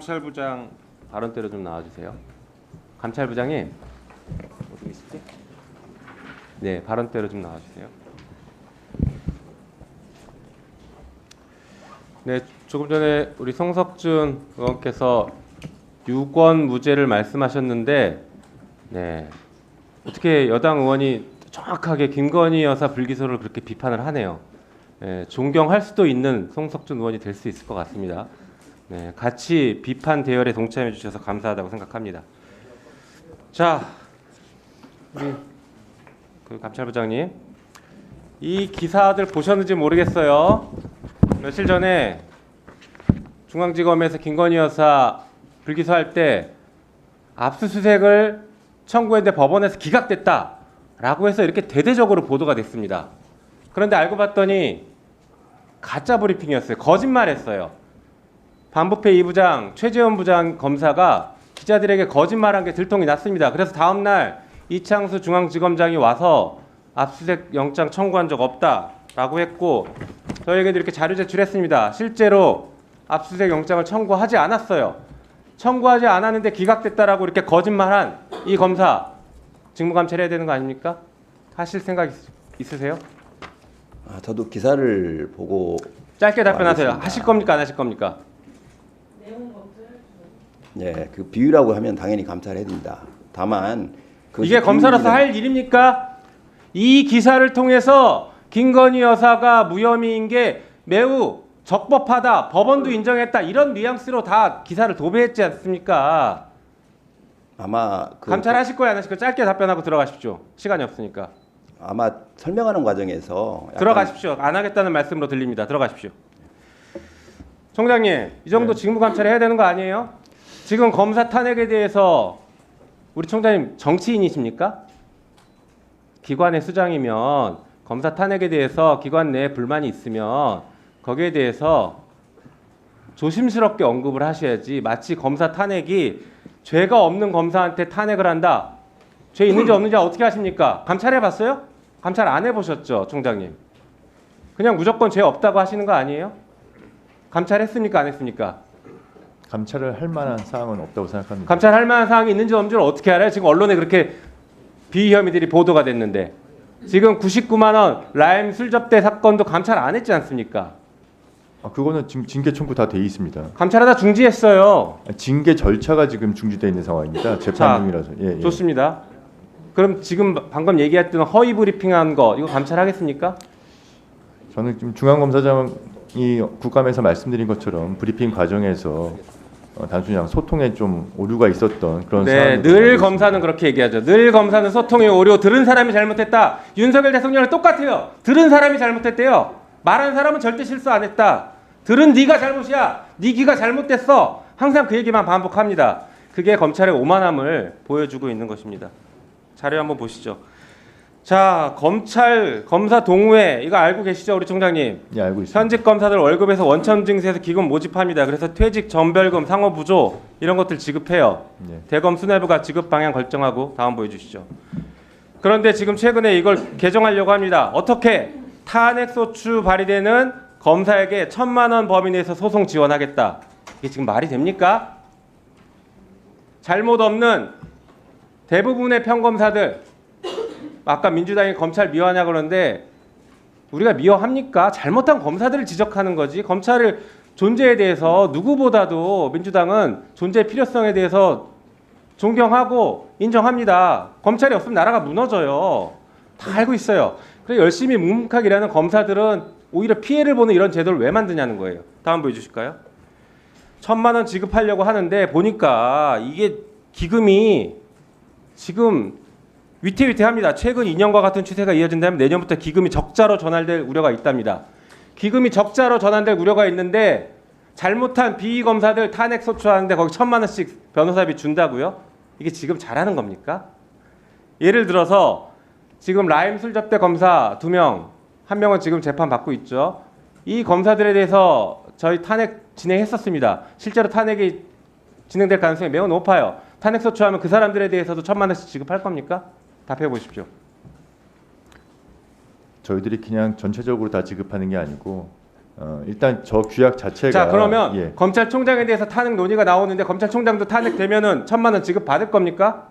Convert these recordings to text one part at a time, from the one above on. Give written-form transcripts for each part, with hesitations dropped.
감찰부장 발언대로 좀 나와주세요. 감찰부장님 어디 계시지? 네, 발언대로 좀 나와주세요. 네, 조금 전에 우리 송석준 의원께서 유권 무죄를 말씀하셨는데, 네, 어떻게 여당 의원이 정확하게 김건희 여사 불기소를 그렇게 비판을 하네요. 네, 존경할 수도 있는 송석준 의원이 될 수 있을 것 같습니다. 네, 같이 비판 대열에 동참해 주셔서 감사하다고 생각합니다. 자, 우리 그 감찰부장님, 이 기사들 보셨는지 모르겠어요. 며칠 전에 중앙지검에서 김건희 여사 불기소할 때 압수수색을 청구했는데 법원에서 기각됐다라고 해서 이렇게 대대적으로 보도가 됐습니다. 그런데 알고 봤더니 가짜 브리핑이었어요. 거짓말했어요. 반부패 2부장 최재원 부장 검사가 기자들에게 거짓말한 게 들통이 났습니다. 그래서 다음 날 이창수 중앙지검장이 와서 압수수색 영장 청구한 적 없다라고 했고, 저희에게도 이렇게 자료 제출했습니다. 실제로 압수수색 영장을 청구하지 않았어요. 청구하지 않았는데 기각됐다라고 이렇게 거짓말한 이 검사 직무감찰해야 되는 거 아닙니까? 하실 생각 있으세요? 저도 기사를 보고 짧게 답변하세요. 알겠습니다. 하실 겁니까? 안 하실 겁니까? 네, 그 비유라고 하면 당연히 감찰해야 됩니다. 다만 이게 검사로서 할 일입니까? 이 기사를 통해서 김건희 여사가 무혐의인 게 매우 적법하다, 법원도 인정했다, 이런 뉘앙스로 다 기사를 도배했지 않습니까? 아마 감찰하실 거예요, 안 하실 거예요? 짧게 답변하고 들어가십시오. 시간이 없으니까. 아마 설명하는 과정에서 들어가십시오. 안 하겠다는 말씀으로 들립니다. 들어가십시오. 총장님, 이 정도 직무감찰 해야 되는 거 아니에요? 지금 검사 탄핵에 대해서 우리 총장님 정치인이십니까? 기관의 수장이면 검사 탄핵에 대해서 기관 내에 불만이 있으면 거기에 대해서 조심스럽게 언급을 하셔야지, 마치 검사 탄핵이 죄가 없는 검사한테 탄핵을 한다, 죄 있는지 없는지 어떻게 하십니까? 감찰해봤어요? 감찰 안 해보셨죠, 총장님? 그냥 무조건 죄 없다고 하시는 거 아니에요? 감찰했습니까? 안 했습니까? 감찰을 할 만한 사항은 없다고 생각합니다. 감찰할 만한 사항이 있는지 없는지를 어떻게 알아요? 지금 언론에 그렇게 비위 혐의들이 보도가 됐는데, 지금 99만 원 라임 술 접대 사건도 감찰 안 했지 않습니까? 그거는 지금 징계 청구 다 돼 있습니다. 감찰하다 중지했어요. 징계 절차가 지금 중지돼 있는 상황입니다. 재판 중이라서. 예. 좋습니다. 그럼 지금 방금 얘기했던 허위 브리핑한 거 이거 감찰하겠습니까? 저는 지금 중앙검사장이 국감에서 말씀드린 것처럼 브리핑 과정에서 단순히 그냥 소통에 좀 오류가 있었던 그런 네, 상황을 늘 알고 검사는 그렇게 얘기하죠. 늘 검사는 소통의 오류, 들은 사람이 잘못했다. 윤석열 대통령은 똑같아요. 들은 사람이 잘못했대요. 말한 사람은 절대 실수 안 했다. 들은 네가 잘못이야. 네 귀가 잘못됐어. 항상 그 얘기만 반복합니다. 그게 검찰의 오만함을 보여주고 있는 것입니다. 자료 한번 보시죠. 자, 검사 동우회 이거 알고 계시죠, 우리 총장님? 예, 알고 있습니다. 현직 검사들 월급에서 원천 증세해서 기금 모집합니다. 그래서 퇴직 전별금, 상호 부조 이런 것들 지급해요. 예. 대검 수뇌부가 지급 방향 결정하고, 다음 보여주시죠. 그런데 지금 최근에 이걸 개정하려고 합니다. 어떻게? 탄핵소추 발의되는 검사에게 1,000만 원 범위 내에서 소송 지원하겠다. 이게 지금 말이 됩니까? 잘못 없는 대부분의 평검사들, 아까 민주당이 검찰 미워하냐 그러는데 우리가 미워합니까? 잘못한 검사들을 지적하는 거지. 검찰의 존재에 대해서 누구보다도 민주당은 존재의 필요성에 대해서 존경하고 인정합니다. 검찰이 없으면 나라가 무너져요. 다 알고 있어요. 그래서 열심히 묵묵하게 일하는 검사들은 오히려 피해를 보는 이런 제도를 왜 만드냐는 거예요. 다음 보여주실까요? 1,000만 원 지급하려고 하는데 보니까 이게 기금이 지금 위태위태합니다. 최근 2년과 같은 추세가 이어진다면 내년부터 기금이 적자로 전환될 우려가 있답니다. 기금이 적자로 전환될 우려가 있는데 잘못한 비위 검사들 탄핵 소추하는데 거기 1,000만 원씩 변호사비 준다고요? 이게 지금 잘하는 겁니까? 예를 들어서 지금 라임 술 접대 검사 2명, 1명은 지금 재판 받고 있죠. 이 검사들에 대해서 저희 탄핵 진행했었습니다. 실제로 탄핵이 진행될 가능성이 매우 높아요. 탄핵 소추하면 그 사람들에 대해서도 1,000만 원씩 지급할 겁니까? 답해 보십시오. 저희들이 그냥 전체적으로 다 지급하는 게 아니고 일단 저 규약 자체가 자 그러면 예. 검찰총장에 대해서 탄핵 논의가 나오는데 검찰총장도 탄핵되면은 1,000만 원 지급 받을 겁니까?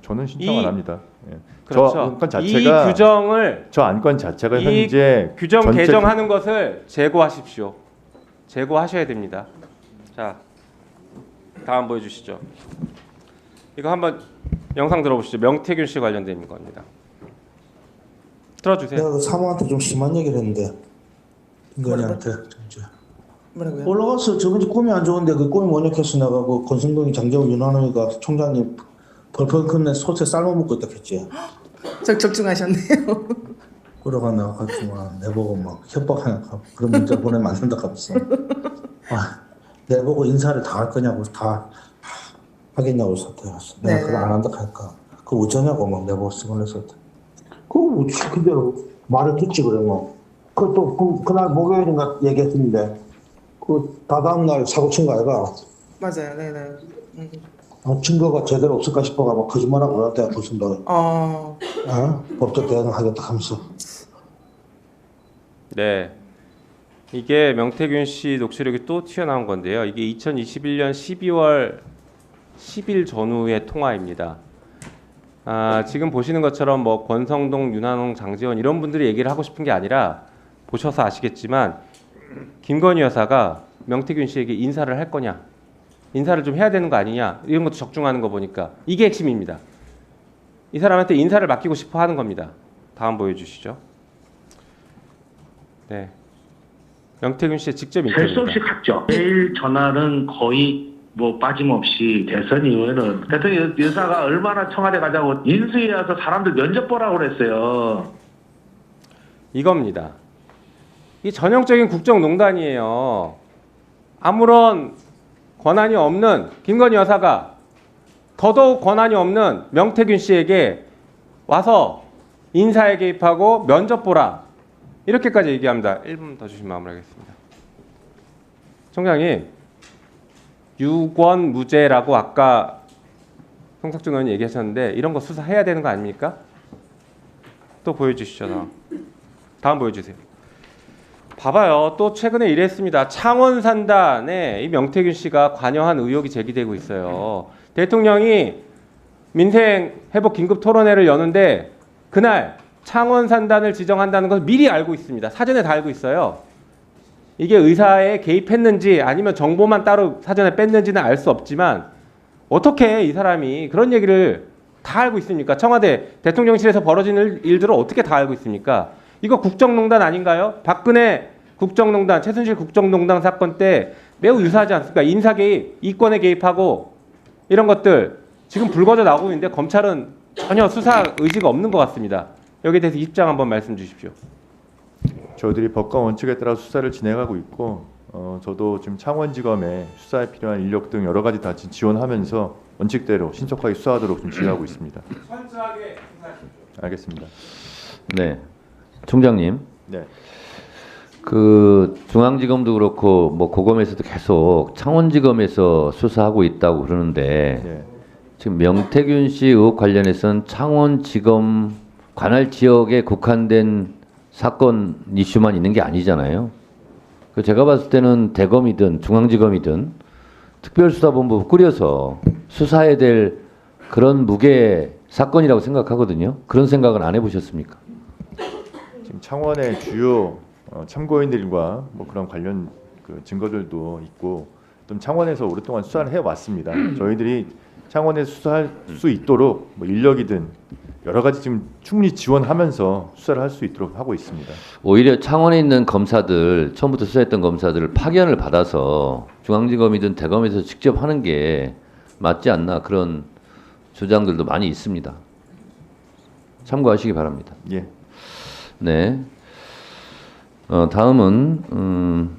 저는 신청 안 합니다. 예. 그렇죠. 저 안건 이 자체가 규정을 저 안건 자체가 이 현재 규정 전체 개정하는 것을 제고하십시오. 제고하셔야 됩니다. 자 다음 보여주시죠. 이거 한번 영상 들어보시죠. 명태균 씨 관련된 겁니다. 틀어주세요. 내가 그 사모한테 좀 심한 얘기를 했는데 김건희한테 진짜 뭐라고요? 올라가서 저번에 꿈이 안 좋은데 그 꿈이 뭐냐 해서 내가 그 권성동이 장재원 윤한호가 총장님 벌벌 큰내 소세 삶아 먹고 있다 했지. 적중하셨네요. 그러가 내가 가지고 내보고 막 협박하냐 그런 문자 보내면 안 된다 하면서 내보고 인사를 다 할 거냐고 다 하겠냐고 사퇴했어. 내가 네. 그걸 안 한다 하니까 그거 어쩌냐고 막 내보고 쓰고내서 그거 그대로 말을 듣지 그래 뭐. 그또 그날 목요일인가 얘기했는데 그 다다음 날 사고 친 거 아이가 맞아요. 네네. 증거가 제대로 없을까 싶어가 막 거짓말하고 그랬대 무슨 너 법적 대응하겠다 하면서. 네. 이게 명태균 씨 녹취록이 또 튀어나온 건데요. 이게 2021년 12월 10일 전후의 통화입니다. 지금 보시는 것처럼 뭐 권성동, 윤한홍, 장재원 이런 분들이 얘기를 하고 싶은 게 아니라 보셔서 아시겠지만 김건희 여사가 명태균 씨에게 인사를 할 거냐, 인사를 좀 해야 되는 거 아니냐 이런 것도 적중하는 거 보니까 이게 핵심입니다. 이 사람한테 인사를 맡기고 싶어 하는 겁니다. 다음 보여주시죠. 네. 명태균 씨의 직접 셀 수 인터뷰입니다. 없이 갔죠. 매일 전화는 거의 뭐 빠짐없이 대선 이후에는 대통령 여사가 얼마나 청와대 가자고 인수위에 와서 사람들 면접 보라고 그랬어요. 이겁니다. 이 전형적인 국정농단이에요. 아무런 권한이 없는 김건희 여사가 더더욱 권한이 없는 명태균 씨에게 와서 인사에 개입하고 면접 보라 이렇게까지 얘기합니다. 1분 더 주시면 마무리하겠습니다. 총장님, 유권무죄라고 아까 송석준 의원이 얘기하셨는데 이런 거 수사해야 되는 거 아닙니까? 또 보여주시죠. 다음 보여주세요. 봐봐요. 또 최근에 이랬습니다. 창원 산단에 이 명태균 씨가 관여한 의혹이 제기되고 있어요. 대통령이 민생 회복 긴급 토론회를 여는데 그날 창원 산단을 지정한다는 걸 미리 알고 있습니다. 사전에 다 알고 있어요. 이게 의사에 개입했는지 아니면 정보만 따로 사전에 뺐는지는 알 수 없지만 어떻게 이 사람이 그런 얘기를 다 알고 있습니까? 청와대 대통령실에서 벌어지는 일들을 어떻게 다 알고 있습니까? 이거 국정농단 아닌가요? 박근혜 국정농단, 최순실 국정농단 사건 때 매우 유사하지 않습니까? 인사 개입, 이권에 개입하고 이런 것들 지금 불거져 나오고 있는데 검찰은 전혀 수사 의지가 없는 것 같습니다. 여기에 대해서 입장 한번 말씀 주십시오. 저희들이 법과 원칙에 따라 수사를 진행하고 있고 저도 지금 창원지검에 수사에 필요한 인력 등 여러 가지 다 지원하면서 원칙대로 신속하게 수사하도록 좀 지휘하고 있습니다. 철저하게 수사하십시오. 알겠습니다. 네, 총장님. 네. 그 중앙지검도 그렇고 뭐 고검에서도 계속 창원지검에서 수사하고 있다고 그러는데 네. 지금 명태균 씨 의혹 관련해서는 창원지검 관할 지역에 국한된 사건 이슈만 있는 게 아니잖아요. 그 제가 봤을 때는 대검이든 중앙지검이든 특별수사본부 꾸려서 수사해야 될 그런 무게 사건이라고 생각하거든요. 그런 생각은 안 해보셨습니까? 지금 창원의 주요 참고인들과 뭐 그런 관련 그 증거들도 있고 또 창원에서 오랫동안 수사를 해왔습니다. 저희들이 창원에서 수사할 수 있도록 뭐 인력이든 여러 가지 지금 충분히 지원하면서 수사를 할 수 있도록 하고 있습니다. 오히려 창원에 있는 검사들, 처음부터 수사했던 검사들을 파견을 받아서 중앙지검이든 대검에서 직접 하는 게 맞지 않나 그런 주장들도 많이 있습니다. 참고하시기 바랍니다. 예. 네. 다음은